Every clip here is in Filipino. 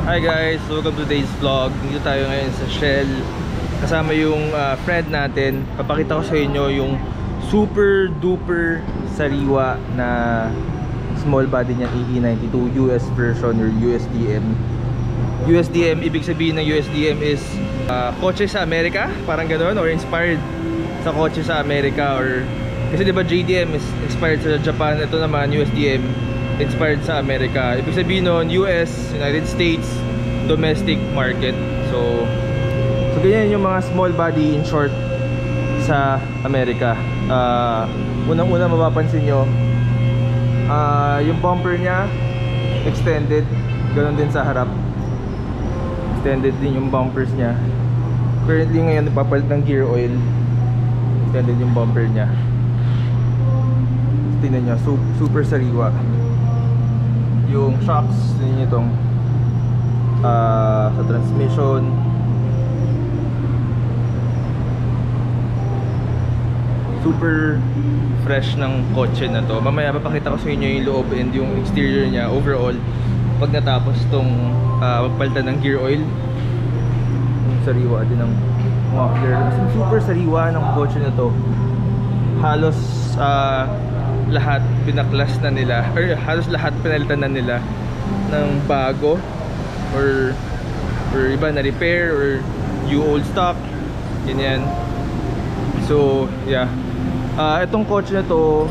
Hi guys, welcome to today's vlog. Dito tayo ngayon sa Shell. Kasama yung friend natin. Papakita ko sa inyo yung super duper sariwa na small body niya AE92 US version or USDM. USDM, ibig sabihin ng USDM is kotse sa Amerika, parang ganoon, or inspired sa kotse sa Amerika, or kasi diba JDM is inspired sa Japan, ito naman USDM inspired sa Amerika. Ibig sabihin nun, US, United States, domestic market. So ganyan yung mga small body in short sa Amerika. Unang-una mapapansin nyo, yung bumper nya extended, ganoon din sa harap. Extended din yung bumpers nya. Currently ngayon nagpapalit ng gear oil. Extended yung bumper nya. Tingnan nyo, super sariwa. Yung shocks, tingnan nyo itong sa transmission. Super fresh ng kotse na to. Mamaya papakita ko sa inyo yung loob and yung exterior nya overall pag natapos tong magpalitan ng gear oil. Yung sariwa din ng muffler. Super sariwa ng kotse na to. Halos lahat pinaklas na nila, or halos lahat pinalitan na nila ng bago, or iba na repair, or new old stock, ganyan. So yeah, itong kotse na to,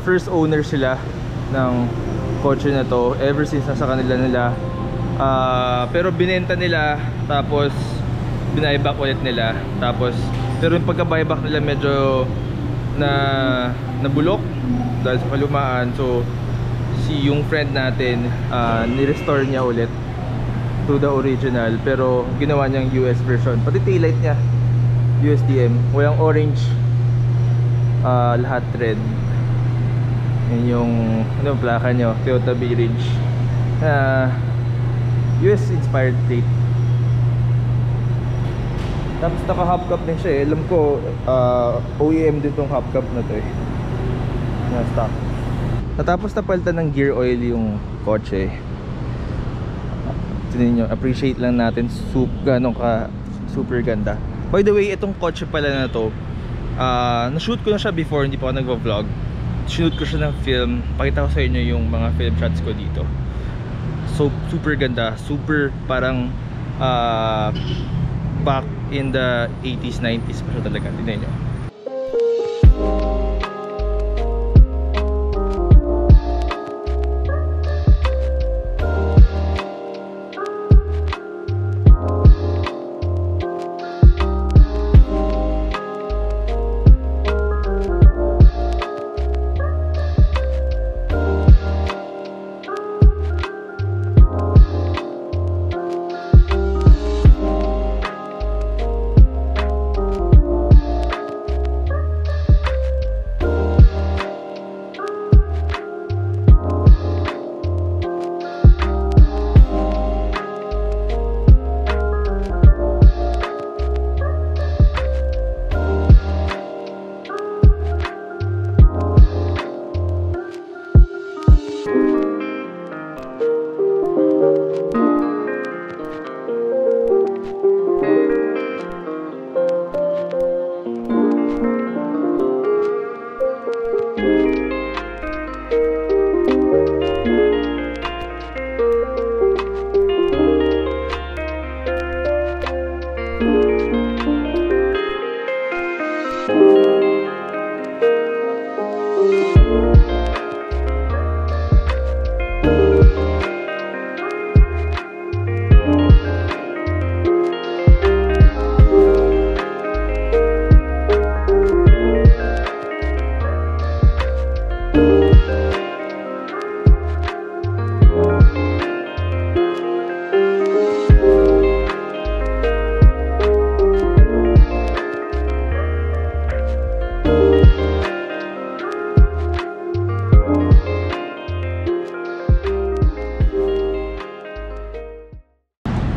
first owner sila ng kotse na to ever since nasa kanila nila, pero binenta nila, tapos binayback ulit nila, tapos pero yung pagka-buyback nila medyo nabulok dahil sa kalumaan. So yung friend natin ni-restore niya ulit to the original, pero ginawa niyang US version. Pati taillight niya USDM, walang orange, lahat red. Yan yung plaka nyo, Toyota Bay Ridge, US inspired plate. Tapos naka hubcap din siya eh. Alam ko OEM din tong hubcap na to eh, na stock. Natapos na palitan ng gear oil yung kotse. Tingnan nyo, appreciate lang natin gano'ng ka super ganda. By the way, itong kotse pala na to, na-shoot ko na siya before, hindi pa ako nag-vlog. Shoot ko siya ng film. Pakita ko sa inyo yung mga film shots ko dito. So super ganda, super parang back in the 80s, 90s pa siya talaga. Tignan nyo.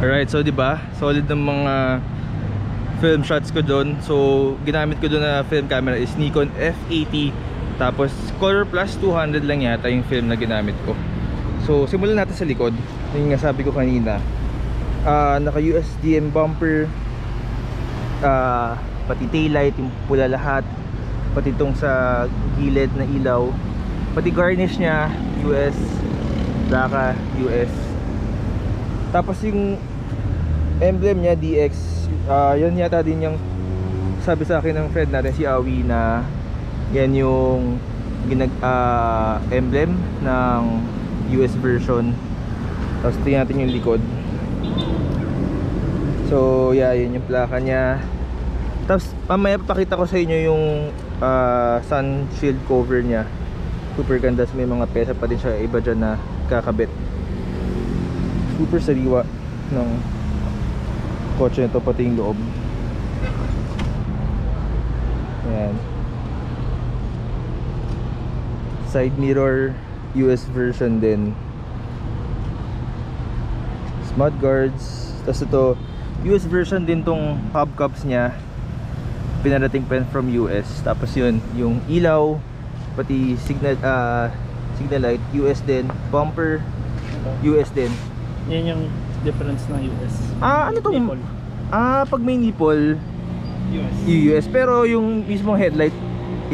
Alright, so diba, solid ng mga film shots ko doon. So ginamit ko doon na film camera is Nikon F80, tapos color plus 200 lang yata yung film na ginamit ko. So simulan natin sa likod. Yung nga sabi ko kanina, naka USDM bumper, pati taillight, yung pula lahat, pati itong sa gilid na ilaw, pati garnish nya US, plaka US. Tapos yung emblem nya DX, yan yata din yung sabi sa akin ng friend natin si Awi, na yan yung emblem ng US version. Tapos tingnan natin yung likod. So yeah, yun yung plaka nya. Tapos mamaya papakita ko sa inyo yung sun shield cover nya. Super ganda, may mga pesa pa din siya iba dyan na kakabit. Super sariwa ng kotse nito, pati yung loob. Ayan. Side mirror US version din. Mud guards. Tapos ito US version din tong hubcaps nya, pinarating pa from US. Tapos yun, yung ilaw, pati signal light US din, bumper US din. Yan yung difference ng US. Ano to? Nipple. Pag may nipple US. US, pero yung mismong headlight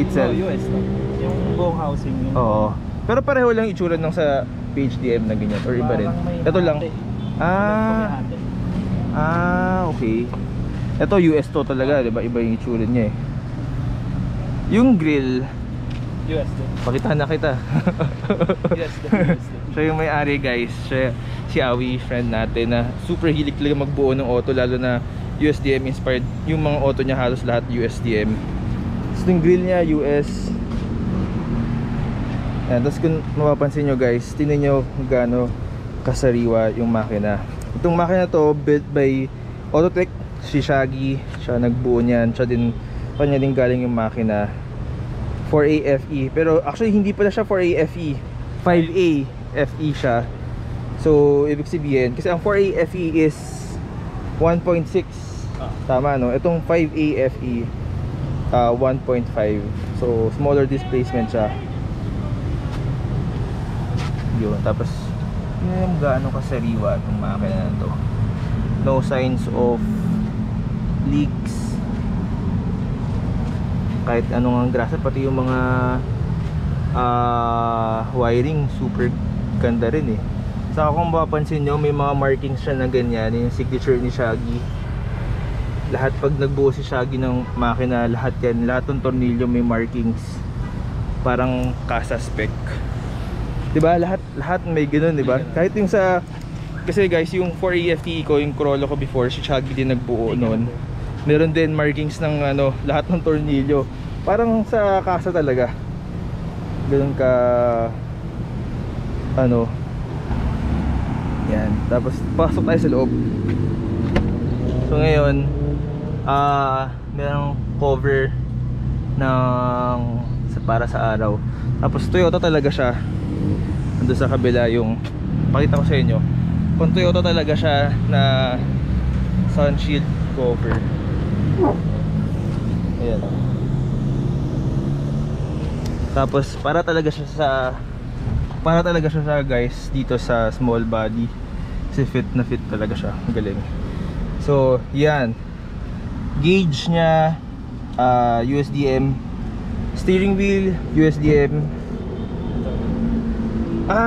itself, US to. Yung buong housing yung... oo. Pero pareho lang itsura ng sa PHDM na ganyan, or iba rin? Ito lang. Okay. Ito US to talaga, diba? Iba yung itsura niya eh. Yung grill, US din. pakita na kita. US din. Siya yung may-ari guys. Siya, si Awi, friend natin, na super hilig talaga magbuo ng auto, lalo na USDM inspired. Yung mga auto niya halos lahat USDM. So yung grill niya US. Yan, tapos kung mapapansin nyo guys, tingnan nyo gaano kasariwa yung makina. Itong makina to built by Autotech. Si Shaggy, siya nagbuo niyan. Siya din, kanya din galing yung makina. 4A FE, pero actually hindi pala siya 4A FE, 5A FE siya. So ibig sabihin, kasi ang 4A FE is 1.6, tama no? Itong 5A FE 1.5, so smaller displacement siya. Yun, tapos yun, gaano kasariwa itong makina na to. No signs of leaks, kahit anong grasa, pati yung mga wiring super ganda rin eh. Saka kung mapapansin nyo, may mga markings siya na ganyan, yung signature ni Shaggy. Lahat pag nagbuo si Shaggy ng makina, lahat yan, lahat ng tornilyo may markings, parang casa spec, diba? Lahat may ganun, diba? Kahit yung sa, kasi guys, yung 4AFTE ko, yung Corolla ko before, si Shaggy din nagbuo noon. Meron din markings ng lahat ng tornilyo. Parang sa kasa talaga. Ganun ka yan. Tapos pasok tayo sa loob. So ngayon, merong cover ng para sa araw. Tapos Toyota talaga siya. Nandun sa kabila yung pakita ko sa inyo. Kung Toyota talaga siya na sun shield cover. Ayan. Tapos para talaga siya sa guys dito sa small body. Kasi fit na fit talaga siya. Galing. So, yan. Gauge niya USDM. Steering wheel USDM.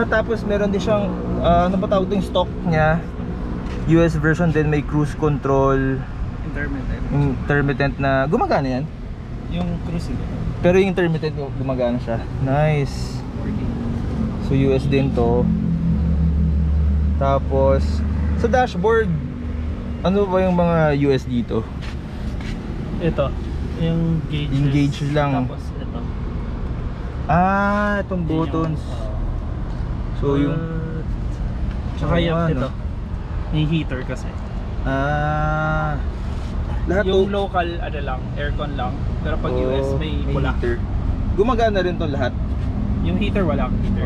Tapos meron din siyang ano ba tawag yung stock niya? US version din, may cruise control. Intermittent na gumagana yan? Yung cruising. Pero yung intermittent gumagana siya. Nice. So US din to. Tapos sa dashboard, ano ba yung mga US dito? Ito, yung gauge. Yung gauge lang. Tapos ito. Itong buttons. So yung tsaka yung ito. Yung heater kasi. Lahat yung local lang, aircon lang. Pero pag US may pula. Heater. Gumagana rin to lahat. Yung heater walang heater.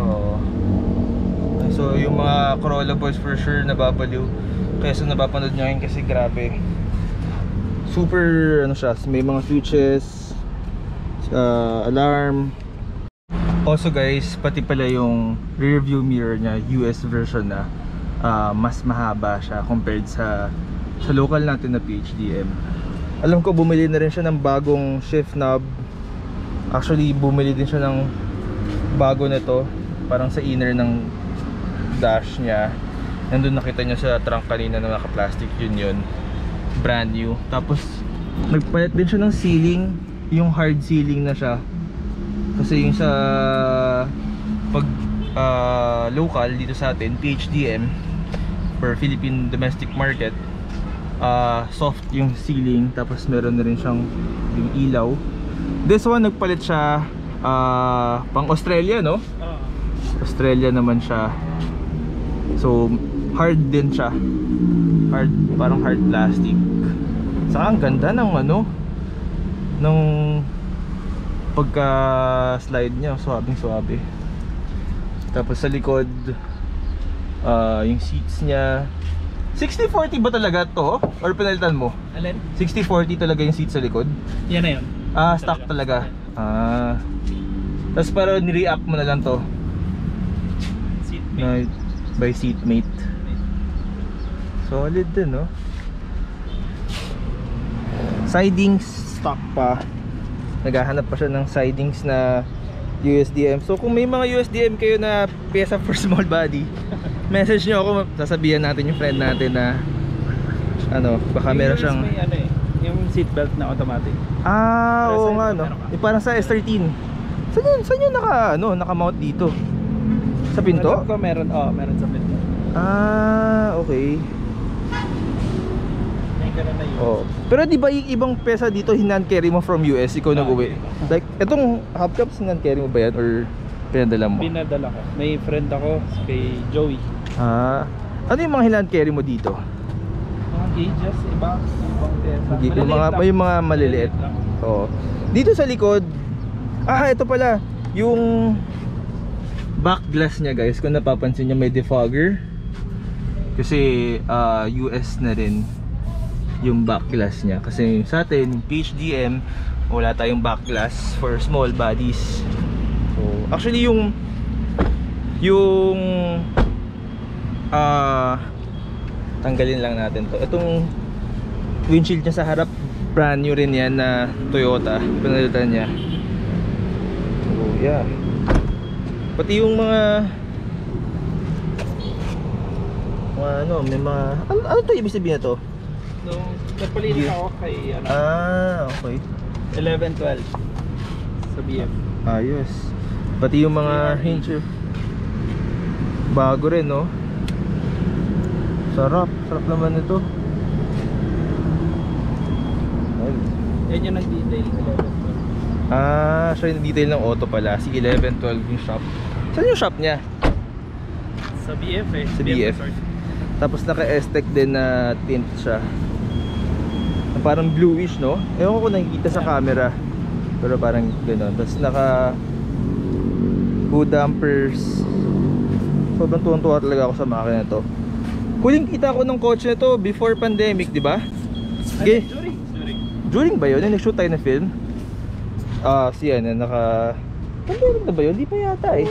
So yung mga Corolla boys for sure nababaliw. Kaya sa napapanood nyo ngayon kasi grabe. Super siya, may mga switches, alarm. Also guys, pati pala yung rear view mirror niya, US version na, mas mahaba siya compared sa local natin na PHDM. Alam ko bumili na rin siya ng bagong shift knob. Actually bumili din siya ng bago na to, parang sa inner ng dash niya. Nandun nakita niyo sa trunk kanina na naka-plastic, yun brand new. Tapos nagpalit din siya ng sealing, yung hard sealing na siya. Kasi yung sa pag local dito sa atin, PHDM for Philippine domestic market, soft yung sealing, tapos meron na rin siyang yung ilaw. This one nagpalit siya pang Australia, no? Australia naman siya. So hard din siya. Hard, parang hard plastic. Saka ang ganda ng ano, ng pagka slide niya, suwabing suwabe. Tapos sa likod, yung seats niya 60-40 ba talaga to? Or pinalitan mo? Alin? 60-40 talaga yung seat sa likod? Yan na yun. Stock talaga. Tapos parang ni-react mo na lang to Seatmate. by seatmate. Solid din, no? Sidings stock pa. Naghahanap pa siya ng sidings na USDM. So kung may mga USDM kayo na pyesa for small body, message nyo ako, sasabihan natin yung friend natin na ano, baka meron siyang May ano eh, yung seatbelt na automatic. oo nga, no? Yung parang sa S13. Saan yun naka-mount dito? Sa pinto? Alam ko meron sa pinto. Okay. May ganun na yun. Pero di ba yung ibang pyesa dito hinan carry mo from US, ikaw nag-uwi? Like, etong hubcaps hinan carry mo ba yan or pinadala mo? Pinadala ko. May friend ako kay Joey. Ano yung mga hinan carry mo dito? Mga gauges, ibang pyesa. Yung mga maliliit. Dito sa likod, ito pala, yung back glass niya guys, kung napapansin niyo may defogger. Kasi US na rin yung back glass niya. Kasi sa atin, PHDM, wala tayong back glass for small bodies. So, actually yung tanggalin lang natin to. Itong windshield niya sa harap, brand new rin yan na Toyota, pinalitan niya. So yeah, pati yung mga may mga ano to ibig sabihin na to? Nagpalinis ako kay Okay, 11-12 sa BF. ayos. Pati yung mga hinge bago rin, no? Sarap naman ito. Yan yung nag-detail 11-12. Siya yung detail ng auto pala. Si 11-12 yung shop. Saan yung shop niya? Sa BF eh. Sa BF. Tapos naka S-Tech din na tint siya. Parang bluish, no? Ewan ko kung nakikita sa camera, pero parang gano'n. Tapos naka hood dampers. Sobrang tuwang-tuwa talaga ako sa makina to. Huling kita ko ng kotse na to before pandemic, di ba? Okay. During ba yun? Nag-shoot tayo na film? Siya na pandemic na ba yun? Di pa yata eh.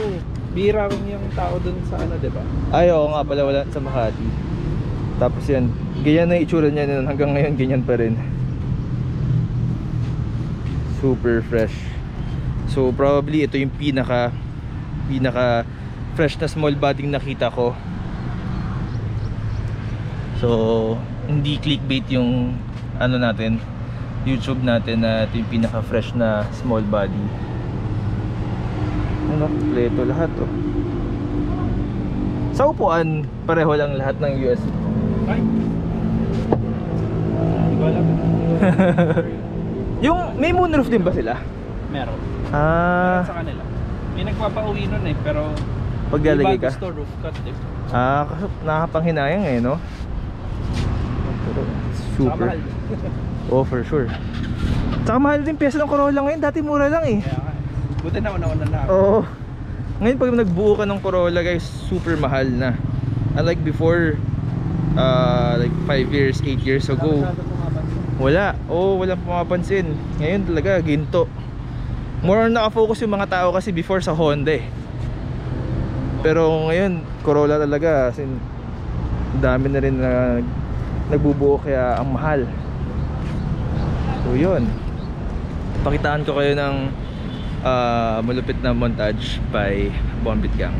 Bira rin yung tao dun sa ano, di ba? Oo nga pala, wala sa Makati. Tapos yan, ganyan na yung itsura niya nun. Hanggang ngayon, ganyan pa rin. Super fresh. So probably ito yung pinaka fresh na small body nakita ko. So hindi clickbait yung ano natin, YouTube natin, na ito yung pinaka fresh na small body. Kompleto lahat, oh. Sa upuan, pareho lang lahat ng US. Ay! Hindi ko alam. Yung may moonroof din ba sila? Meron. Meron sa kanila. May nagpapauwi nun eh, pero paglalagay iba ka? gusto roof cut eh. Kasi nakakapanghinayang eh, no? Pero super. Saka mahal. For sure. Tsaka mahal din pyesa ng Corolla ngayon. Dati mura lang eh. Kaya nga. Buti na una-una na ako. Oo. Ngayon pag nagbuo ka ng Corolla guys, super mahal na. Unlike before, like 5 years, 8 years ago, walang pumapansin. Ngayon talaga ginto. more on nakafocus yung mga tao kasi before sa Honda eh. Pero ngayon Corolla talaga, as in, dami na rin na nagbubuo kaya ang mahal. So yun, pakitaan ko kayo ng malupit na montage by Bombit Gang.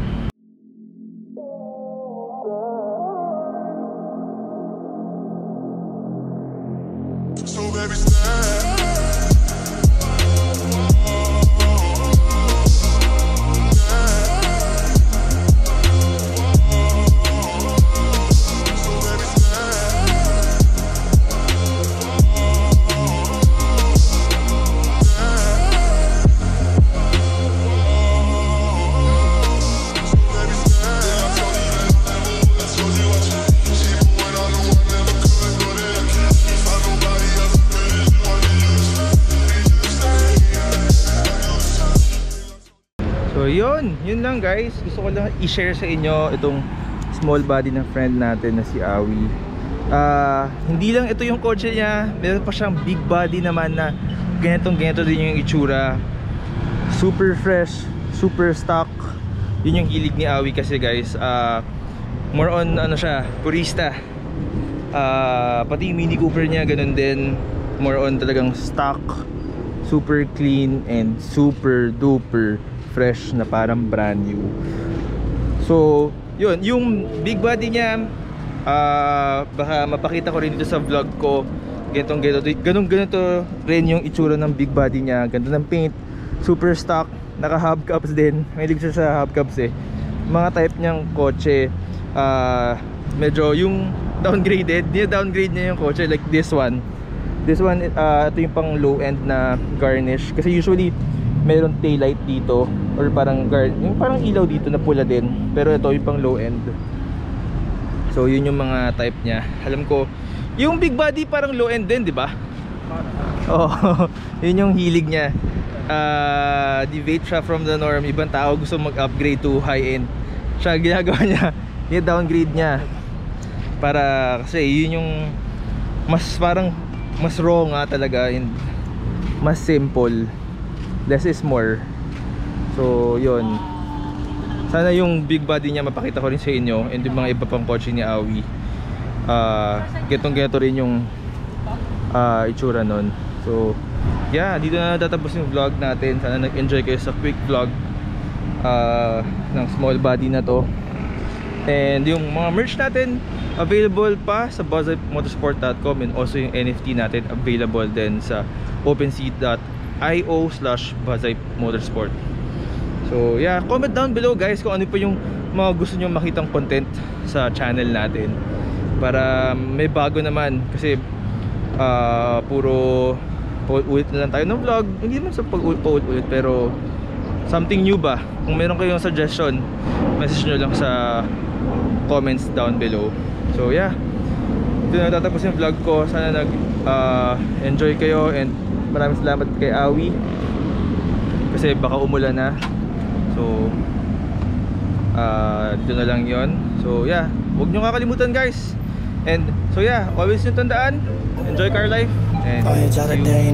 So baby, stay. So yun lang guys, gusto ko lang i-share sa inyo itong small body ng friend natin na si Awi. Hindi lang ito yung kotse niya, meron pa siyang big body naman na ganito din yung itsura. Super fresh, super stock. Yun yung hilig ni Awi kasi guys. More on ano siya, purista. Pati yung Mini Cooper niya ganun din. More on talagang stock, super clean and super duper fresh na parang brand new. So yun, yung big body niya, baka mapakita ko rin dito sa vlog ko. Ganito rin yung itsura ng big body niya. Ganito ng paint, super stock, naka hubcaps din. Mahilig siya sa hubcaps eh. Mga type niyang kotse, medyo yung downgraded, downgrade niya yung kotse, like this one. This one, ito yung pang low end na garnish. Kasi usually mayroon taillight dito or parang yung parang ilaw dito na pula din, pero ito yung pang low end. So yun yung mga type niya. Alam ko yung big body parang low end din, di ba? Oh, yun yung hilig niya. Deviate siya from the norm. Ibang tao gusto mag-upgrade to high end, siya ginagawa niya, i-downgrade niya para kasi yun yung mas parang mas raw nga talaga and mas simple. Less is more. So yun, sana yung big body niya mapakita ko rin sa inyo and yung mga iba pang kotse ni Awi. Getong-geto rin yung itsura nun. So yeah, dito na natatapos yung vlog natin. Sana nag-enjoy kayo sa quick vlog ng small body na to. And yung mga merch natin available pa sa buzzymotorsport.com, and also yung NFT natin available din sa OpenSea.io/buzzymotorsport. So yeah, comment down below guys kung ano pa yung mga gusto nyo makitang content sa channel natin, para may bago naman. Kasi puro paulit na lang tayo ng vlog. Hindi naman sa paulit-ulit, pero something new ba? Kung meron kayong suggestion, message nyo lang sa comments down below. So yeah, ito na tatapos yung vlog ko. Sana nag-enjoy kayo, and maraming salamat kay Awi kasi baka umulan na. So dito na lang yon. So yeah, huwag nyo kakalimutan guys. And so yeah, always yung tandaan, enjoy car life. And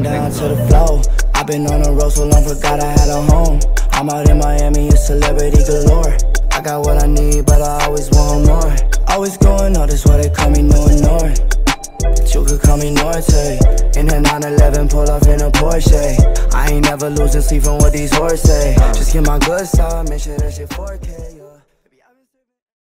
down to the flow. I've been on the road so long, forgot I had a home. I'm out in Miami, a celebrity galore. I got what I need, but I always want more. Always going all this, why they call me no north. But you could call me Norte. In a 911, pull off in a Porsche. I ain't never losing sleep on what these hoes say. Just get my good side, make sure that shit 4K.